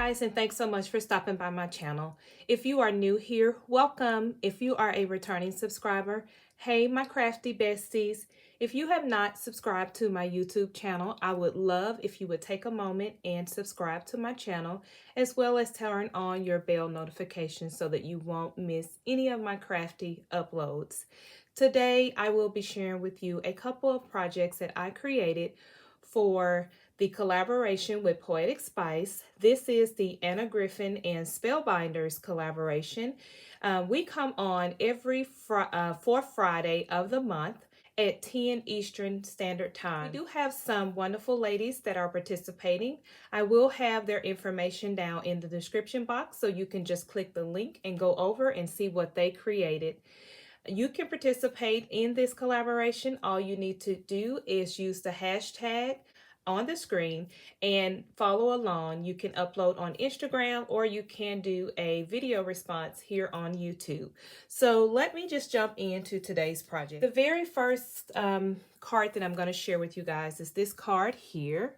guys, and thanks so much for stopping by my channel. If you are new here, welcome. If you are a returning subscriber, hey my crafty besties. If you have not subscribed to my YouTube channel, I would love if you would take a moment and subscribe to my channel, as well as turn on your bell notifications so that you won't miss any of my crafty uploads. Today, I will be sharing with you a couple of projects that I created for the collaboration with Poetspice. This is the Anna Griffin and Spellbinders collaboration. We come on every fourth Friday of the month at 10 Eastern Standard Time. We do have some wonderful ladies that are participating. I will have their information down in the description box, so you can just click the link and go over and see what they created. You can participate in this collaboration. All you need to do is use the hashtag on the screen and follow along. You can upload on Instagram, or you can do a video response here on YouTube. So let me just jump into today's project. The very first card that I'm going to share with you guys is this card here.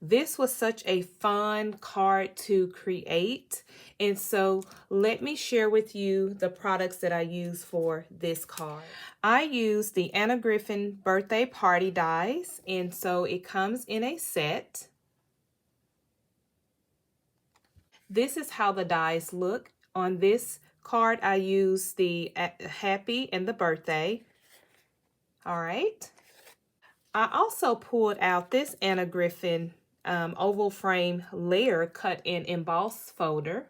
This was such a fun card to create, and so let me share with you the products that I use for this card. I use the Anna Griffin birthday party dies, and so it comes in a set. This is how the dies look. On this card, I use the happy and the birthday. All right. I also pulled out this Anna Griffin oval frame layer cut in emboss folder.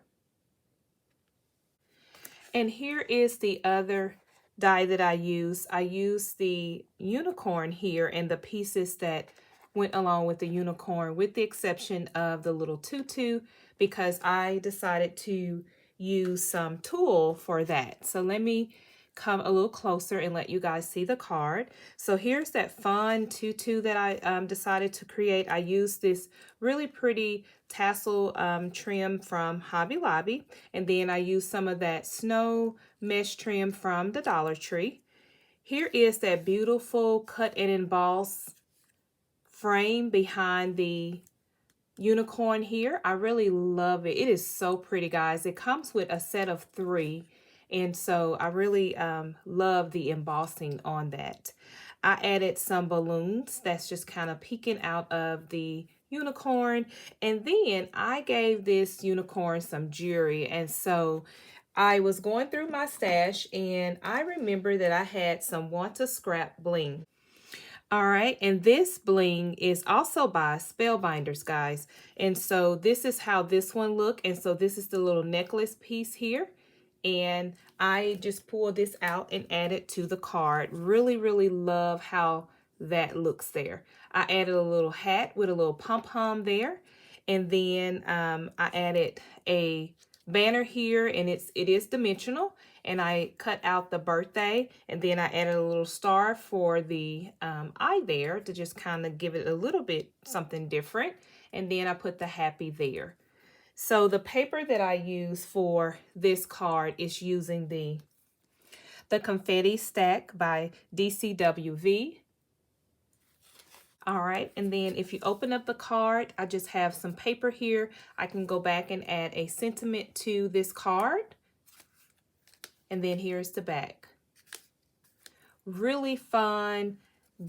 And here is the other die that I use. I use the unicorn here and the pieces that went along with the unicorn, with the exception of the little tutu, because I decided to use some tulle for that. So let me come a little closer and let you guys see the card. So here's that fun tutu that I decided to create. I used this really pretty tassel trim from Hobby Lobby, and then I used some of that snow mesh trim from the Dollar Tree. Here is that beautiful cut and emboss frame behind the unicorn here. I really love it. It is so pretty, guys. It comes with a set of 3. And so I really love the embossing on that. I added some balloons that's just kind of peeking out of the unicorn. And then I gave this unicorn some jewelry. And so I was going through my stash and I remember that I had some Want to Scrap bling. All right, and this bling is also by Spellbinders, guys. And so this is how this one look. And so this is the little necklace piece here. And I just pulled this out and added to the card. Really, really love how that looks there. I added a little hat with a little pom-pom there. And then I added a banner here, and it is dimensional. And I cut out the birthday, and then I added a little star for the eye there to just kind of give it a little bit something different. And then I put the happy there. So the paper that I use for this card is using the Confetti Stack by DCWV. All right, and then if you open up the card, I just have some paper here. I can go back and add a sentiment to this card. And then here's the back. Really fun,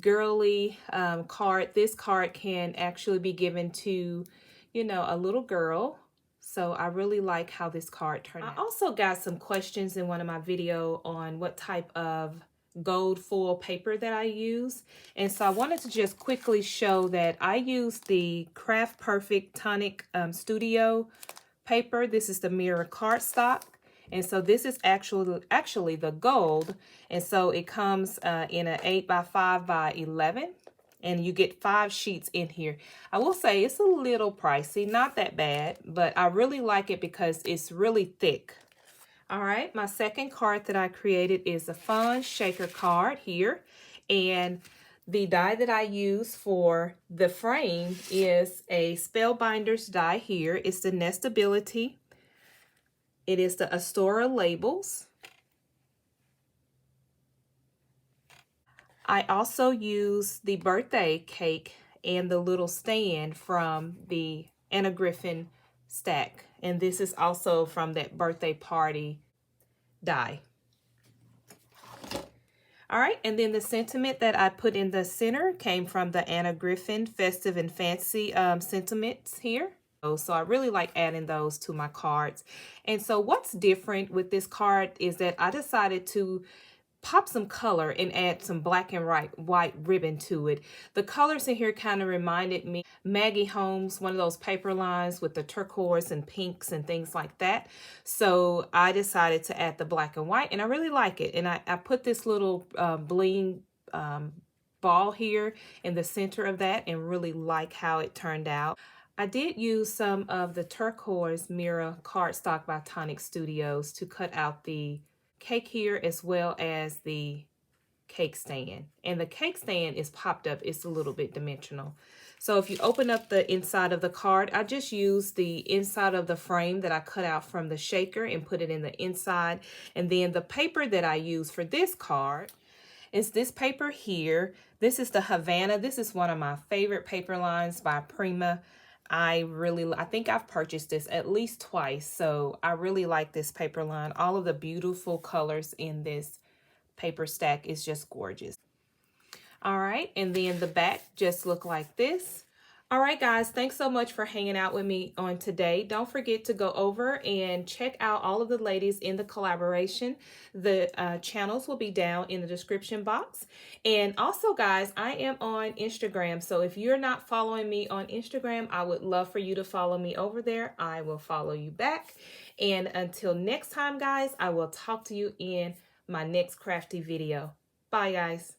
girly card. This card can actually be given to, you know, a little girl. So I really like how this card turned out. I also got some questions in one of my videos on what type of gold foil paper that I use. And so I wanted to just quickly show that I use the Craft Perfect Tonic Studio paper. This is the mirror cardstock. And so this is actually the gold. And so it comes in an 8x5 by 11. And you get 5 sheets in here. I will say it's a little pricey, not that bad, but I really like it because it's really thick. All right, my second card that I created is a fun shaker card here. And the die that I use for the frame is a Spellbinders die here. It's the Nestability. It is the Astora labels. I also use the birthday cake and the little stand from the Anna Griffin stack. And this is also from that birthday party die. All right, and then the sentiment that I put in the center came from the Anna Griffin Festive and Fancy sentiments here. So I really like adding those to my cards. And so what's different with this card is that I decided to pop some color and add some black and white ribbon to it. The colors in here kind of reminded me Maggie Holmes, one of those paper lines with the turquoise and pinks and things like that. So I decided to add the black and white, and I really like it. And I put this little bling ball here in the center of that and really like how it turned out. I did use some of the turquoise mirror cardstock by Tonic Studios to cut out the cake here, as well as the cake stand. And the cake stand is popped up. It's a little bit dimensional. So if you open up the inside of the card, I just used the inside of the frame that I cut out from the shaker and put it in the inside. And then the paper that I use for this card is this paper here. This is the Havana. This is one of my favorite paper lines by Prima. I think I've purchased this at least twice, so I really like this paper line. All of the beautiful colors in this paper stack is just gorgeous. All right, and then the back just look like this. All right, guys, thanks so much for hanging out with me on today. Don't forget to go over and check out all of the ladies in the collaboration. The channels will be down in the description box. And also, guys, I am on Instagram. So if you're not following me on Instagram, I would love for you to follow me over there. I will follow you back. And until next time, guys, I will talk to you in my next crafty video. Bye, guys.